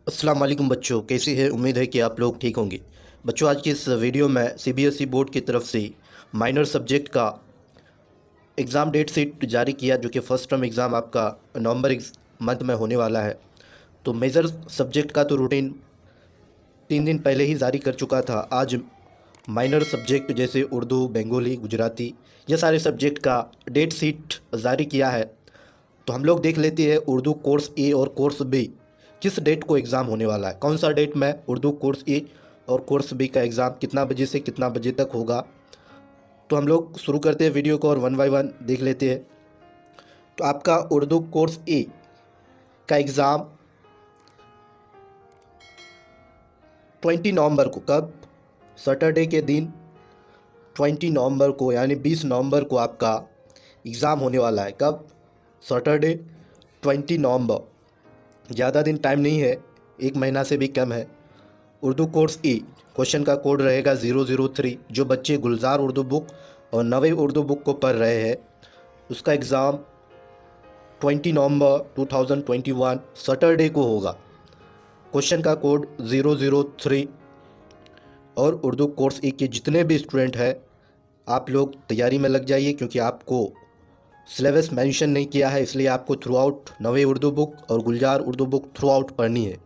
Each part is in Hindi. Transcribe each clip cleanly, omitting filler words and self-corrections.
अस्सलाम वालेकुम बच्चों, कैसे हैं? उम्मीद है कि आप लोग ठीक होंगे। बच्चों, आज की इस वीडियो में सीबीएसई बोर्ड की तरफ से माइनर सब्जेक्ट का एग्ज़ाम डेट शीट जारी किया, जो कि फ़र्स्ट टर्म एग्ज़ाम आपका नवंबर मंथ में होने वाला है। तो मेजर सब्जेक्ट का तो रूटीन 3 दिन पहले ही जारी कर चुका था। आज माइनर सब्जेक्ट जैसे उर्दू, बंगाली, गुजराती, ये सारे सब्जेक्ट का डेट शीट जारी किया है। तो हम लोग देख लेते हैं उर्दू कोर्स ए और कोर्स बी किस डेट को एग्ज़ाम होने वाला है। कौन सा डेट में उर्दू कोर्स ए और कोर्स बी का एग्ज़ाम कितना बजे से कितना बजे तक होगा। तो हम लोग शुरू करते हैं वीडियो को और वन बाय वन देख लेते हैं। तो आपका उर्दू कोर्स ए का एग्ज़ाम 20 नवंबर को, कब? सैटरडे के दिन 20 नवंबर को, यानी 20 नवंबर को आपका एग्ज़ाम होने वाला है। कब? सैटरडे 20 नवंबर। ज़्यादा दिन टाइम नहीं है, 1 महीना से भी कम है। उर्दू कोर्स ई क्वेश्चन का कोड रहेगा 003। जो बच्चे गुलजार उर्दू बुक और नवे उर्दू बुक को पढ़ रहे हैं, उसका एग्ज़ाम 20 नवंबर 2021 सैटरडे को होगा। क्वेश्चन का कोड 003। और उर्दू कोर्स ई के जितने भी स्टूडेंट हैं, आप लोग तैयारी में लग जाइए, क्योंकि आपको सिलेबस मेंशन नहीं किया है, इसलिए आपको थ्रू आउट नवे उर्दू बुक और गुलजार उर्दू बुक थ्रू आउट पढ़नी है।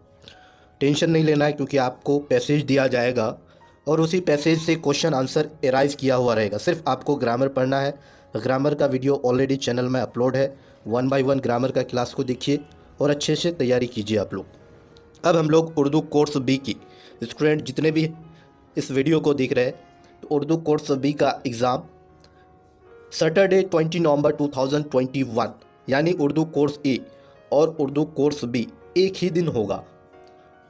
टेंशन नहीं लेना है, क्योंकि आपको पैसेज दिया जाएगा और उसी पैसेज से क्वेश्चन आंसर एराइज किया हुआ रहेगा। सिर्फ आपको ग्रामर पढ़ना है। ग्रामर का वीडियो ऑलरेडी चैनल में अपलोड है। 1 बाय 1 ग्रामर का क्लास को देखिए और अच्छे से तैयारी कीजिए आप लोग। अब हम लोग उर्दू कोर्स बी की स्टूडेंट जितने भी इस वीडियो को देख रहे हैं, तो उर्दू कोर्स बी का एग्ज़ाम सैटरडे 20 नवंबर 2021, यानी उर्दू कोर्स ए और उर्दू कोर्स बी एक ही दिन होगा।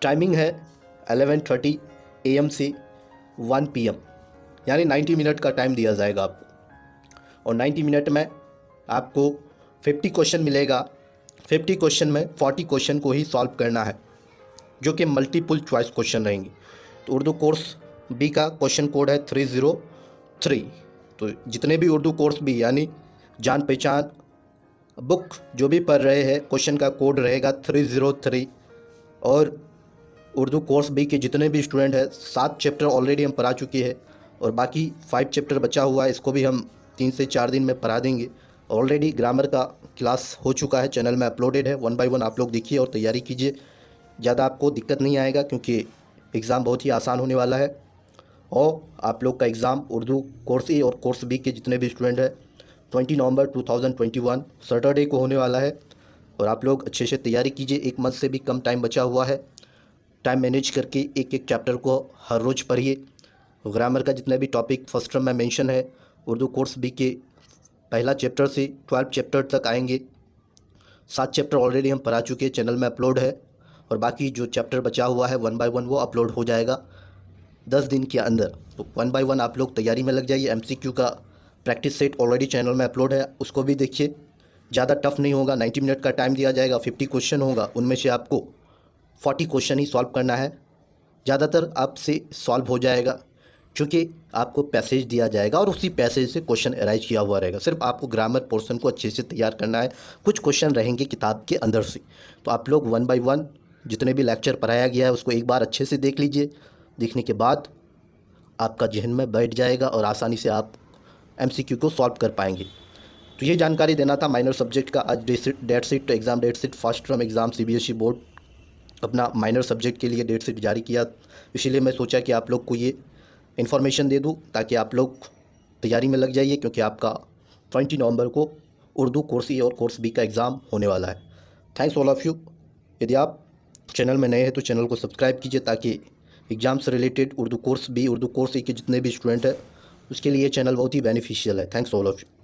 टाइमिंग है 11:30 AM से 1 PM, यानी 90 मिनट का टाइम दिया जाएगा आपको। और 90 मिनट में आपको 50 क्वेश्चन मिलेगा। 50 क्वेश्चन में 40 क्वेश्चन को ही सॉल्व करना है, जो कि मल्टीपल चॉइस क्वेश्चन रहेंगे। तो उर्दू कोर्स बी का क्वेश्चन कोड है 303। तो जितने भी उर्दू कोर्स बी यानी जान पहचान बुक जो भी पढ़ रहे हैं, क्वेश्चन का कोड रहेगा 303। और उर्दू कोर्स बी के जितने भी स्टूडेंट हैं, 7 चैप्टर ऑलरेडी हम पढ़ा चुके हैं और बाकी 5 चैप्टर बचा हुआ है। इसको भी हम 3 से 4 दिन में पढ़ा देंगे। ऑलरेडी ग्रामर का क्लास हो चुका है, चैनल में अपलोडेड है। 1 बाय 1 आप लोग देखिए और तैयारी कीजिए। ज़्यादा आपको दिक्कत नहीं आएगा, क्योंकि एग्ज़ाम बहुत ही आसान होने वाला है। और आप लोग का एग्ज़ाम उर्दू कोर्स ए और कोर्स बी के जितने भी स्टूडेंट हैं 20 नवंबर 2021 सैटरडे को होने वाला है। और आप लोग अच्छे से तैयारी कीजिए। 1 मंथ से भी कम टाइम बचा हुआ है। टाइम मैनेज करके एक एक चैप्टर को हर रोज़ पढ़िए। ग्रामर का जितने भी टॉपिक फर्स्ट टर्म में मेंशन है, उर्दू कोर्स बी के पहला चैप्टर से 12 चैप्टर तक आएंगे। 7 चैप्टर ऑलरेडी हम पढ़ा चुके हैं, चैनल में अपलोड है। और बाकी जो चैप्टर बचा हुआ है 1 बाय 1 वो अपलोड हो जाएगा 10 दिन के अंदर। तो 1 बाय 1 आप लोग तैयारी में लग जाइए। MCQ का प्रैक्टिस सेट ऑलरेडी चैनल में अपलोड है, उसको भी देखिए। ज़्यादा टफ नहीं होगा। 90 मिनट का टाइम दिया जाएगा। 50 क्वेश्चन होगा, उनमें से आपको 40 क्वेश्चन ही सॉल्व करना है। ज़्यादातर आपसे सॉल्व हो जाएगा, क्योंकि आपको पैसेज दिया जाएगा और उसी पैसेज से क्वेश्चन अराइज किया हुआ रहेगा। सिर्फ आपको ग्रामर पोर्शन को अच्छे से तैयार करना है। कुछ क्वेश्चन रहेंगे किताब के अंदर से। तो आप लोग 1 बाय 1 जितने भी लेक्चर पढ़ाया गया है उसको एक बार अच्छे से देख लीजिए। देखने के बाद आपका जहन में बैठ जाएगा और आसानी से आप MCQ को सॉल्व कर पाएंगे। तो ये जानकारी देना था माइनर सब्जेक्ट का। आज date sheet, exam date sheet, first term exam CBSE board अपना माइनर सब्जेक्ट के लिए डेट शीट जारी किया। इसीलिए मैं सोचा कि आप लोग को ये इन्फॉर्मेशन दे दूं, ताकि आप लोग तैयारी में लग जाइए, क्योंकि आपका 20 नवंबर को उर्दू कोर्स ए और कोर्स बी का एग्ज़ाम होने वाला है। Thanks all of you. यदि आप चैनल में नए हैं तो चैनल को सब्सक्राइब कीजिए, ताकि एग्ज़ाम से related Urdu course B, Urdu course A के जितने भी स्टूडेंट हैं, उसके लिए चैनल बहुत ही बेनिफिशियल है। Thanks all of you.